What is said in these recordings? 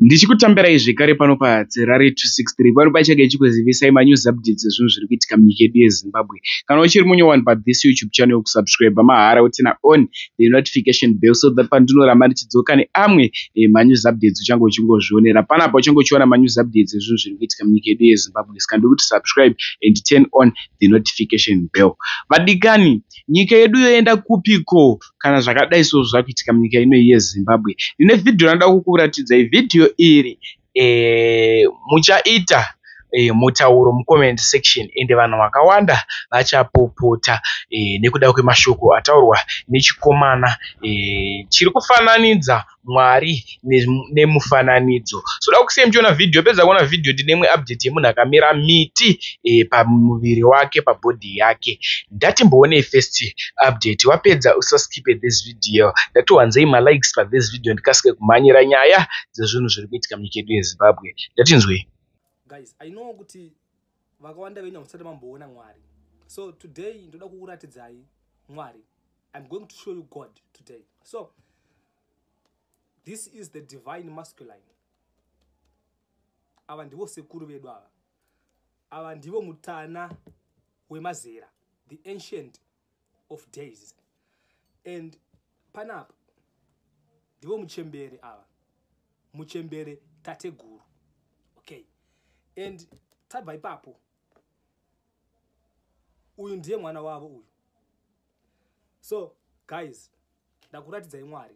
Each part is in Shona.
Ndichikutambirai zvekare pano paZerare 263 pano pachake chikuzivisai manews updates ezvinhu zviri kuitika munyika yedu yeZimbabwe. Kana uchiri munyowani pathis YouTube channel yokusubscribe mahara utina on the notification bell so that pandinoramba ndichidzoka neamwe manews updates uchange uchingozvionera panapa uchange uchiona manews updates ezvinhu zviri kuitika munyika yedu yeZimbabwe. Saka ndikuti subscribe and turn on the notification bell. Vadikani, nyika yedu yoenda kupiko kana zvakadai so zvakuitika munyika ino yeZimbabwe? Ndine video ndinoda kukuratidzai. Video iri muchaita mutauro mucomment section ende vanhu vakawanda vachapopota nekuda kwemashoko ataurwa nechikomana chiri kufananidza Mwari nemufananidzo. So da kusiyai muchiona video, pedza kuona video ndine imwe update yemunhu akamera miti pamuviri wake, pabhodhi yake. Ndatimboonei first update. Wapedza usaskipe this video. Ndatiwanzei malikes pa this video ndikasike kumhanyira nyaya dzezvinhu zviri kuitika munyika yedu yeZimbabwe. Ndatinzwei. Guys, I know kuti vakawanda venyu musati mamboona Mwari. So today ndoda kukuratidzai Mwari. I'm going to show you God today. So this is the divine masculine. Ava ndivo sekuru vedu ava. Ava ndivo mutana wemazera, the ancient of days. And panapa ndivo muchembere ava. Muchembere tateguru. Okay. And tabva ipapo uyu ndiye mwana wavo uyu. So guys, ndakuratidzai Mwari.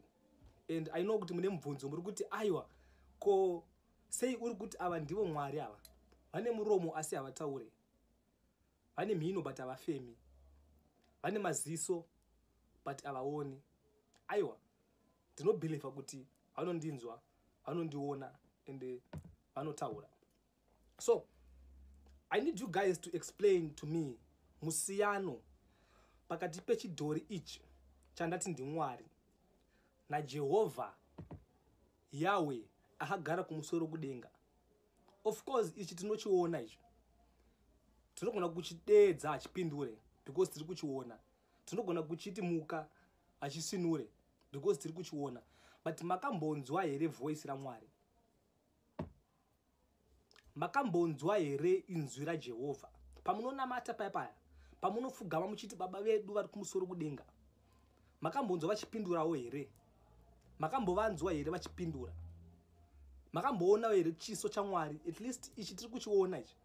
And I know kuti mune mubvunzo muri kuti aiwa ko sei uri kuti ava ndivo Mwari ava. Vane muromo asi havataure. Vane mhino but havafemi. Vane maziso but havaoni. Aiwa, ndinobhiliva kuti vanondinzwa, vanondiona ende vanotaura. So I need you guys to explain to me musiyano pakati pechidhori ichi chandati ndiMwari naJehovha Yahweh akagara kumusoro kudenga. Of course ichi tinochiona ichi. Tinogona kuchidedza achipindure because tiri kuchiona. Tinogona kuchiti muka achisinure because tiri kuchiona. But makambonzwa here voice raMwari? Makambonzwa here inzwi raJehovha? Pamunonamata paya pamunofugama muchiti baba vedu vari kumusoro kudenga, makambonzwa vachipindurawo here? Makambovanzwa here vachipindura? Makamboona here chiso chaMwari? At least ichi tiri kuchiona ichi.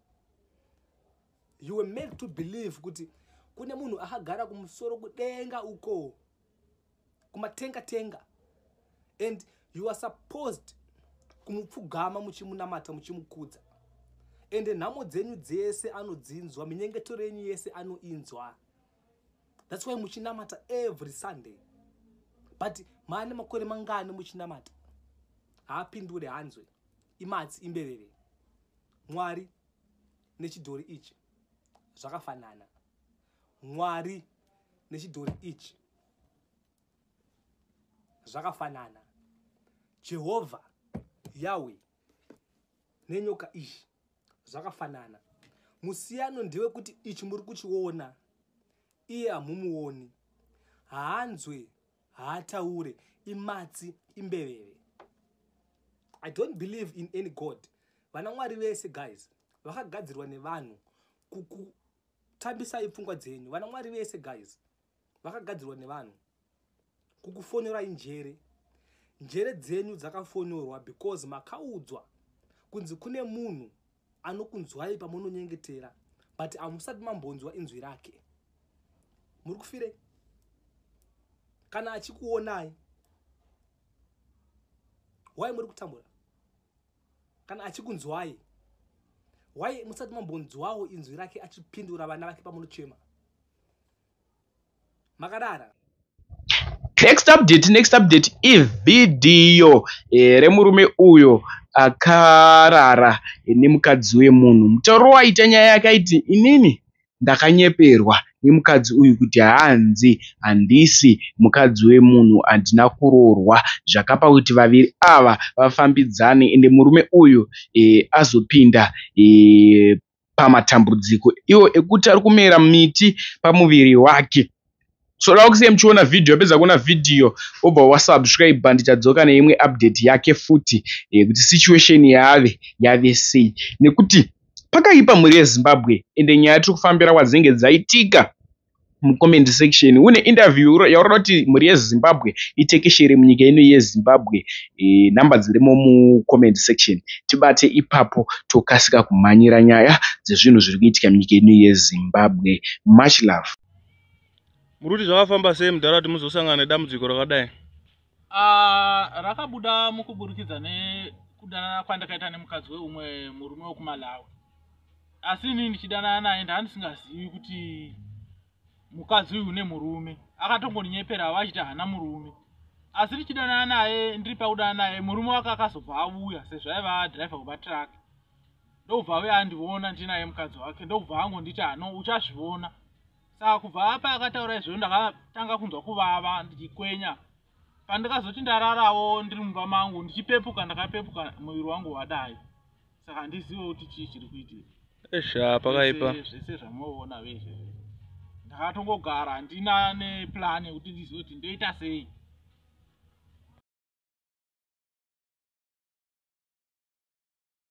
You were made to believe kuti kune munhu akagara kumusoro kudenga uko kumatenga. And you are supposed kumupfugama muchimunamata muchimukudza. And nhamo dzenyu dzese anodzinzwa, minyengetero yenyu yese anoinzwa. That's why muchinamata every Sunday. But maane makore mangani muchinamata? Haapindure hanzwe. Imatsi imbeveve. Mwari nechidhori ichi zvakafanana. Mwari nechidhori ichi zvakafanana. Jehovha Yahweh nenyoka ichi zvakafanana. Musiyano ndewe kuti ichi muri kuchiona iye hamumuoni, haanzwe, haataure, imatsi imbeveve. I don't believe in any God. Vana Mwari vese guys vakagadzirwa nevanhu kukutambisai pfungwa dzenyu. Vana Mwari vese guys vakagadzirwa nevanhu kukufonyorai njere. Njere dzenyu dzakafonyorwa because makaudzwa kunzi kune munhu anokunzwai pamunonyengetera but hamusati mambonzwa inzwi rake. Muri kufire? Kana achikuonai, why muri kutambura? Kana achikunzwai, why musati mambonzwawo inzwi rake achipindura vana vake pamunochema? Makadara. Next update ividhiyo remurume uyo akarara nemukadzi wemunhu. Mutauro waita nyaya yakaiti inini ndakanyeperwa nemukadzi uyu kuti hanzi handisi mukadzi wemunhu, handina kuroorwa. Zvakapa kuti vaviri ava vafambidzane ende murume uyu azopinda pamatambudziko iwo ekuti ari kumera miti pamuviri wake. so lakusiye mchiona video apedza kuona video obva wasubscribe ndichadzoka neimwe update yake futi kuti situation yave sei nekuti pakaipa mhuri yeZimbabwe ende nyaya tiri kufambira kwadzinenge dzaitika mucomment section une interview yaurada kuti mhuri yeZimbabwe itekeshere munyika ino yeZimbabwe nhamba dzirimo mucomment section tibate ipapo tokasika kumhanyira nyaya dzezvinhu zviri kuitika munyika ino yeZimbabwe. Much love. Muruti zvakafamba sei mudhara kuti muzosangana nedambudziko rakadai? Rakabuda mukuburikidza nekudanana kwandakaita nemukadzi weumwe murume wekuMalawi. Asi inini ndichidanana naye ndandisingazivi kuti mukadzi uyu nemurume. Akatongoninyepera vachiti hana murume. Asi ndichidanana naye ndiri pakudanana naye murume wake akazobva auya sezvo aiva driver wepatraka. Ndobva auya andiona ndinaye mukadzi wake ndobva angonditi hano uchazviona. Saka kubva apa akataura izvo ndakatanga kunzwa kuvava ndichikwenya. Pandakazoti ndararawo ndiri mumba mangu ndichipepuka ndakapepuka muviri wangu wadai. Saka ndizive kuti chii chiri kuitika. Pakaipa. Zvese zvamunoona veshe. Ndakatongogara ndina neplan yekuti ndizive kuti ndoita sei.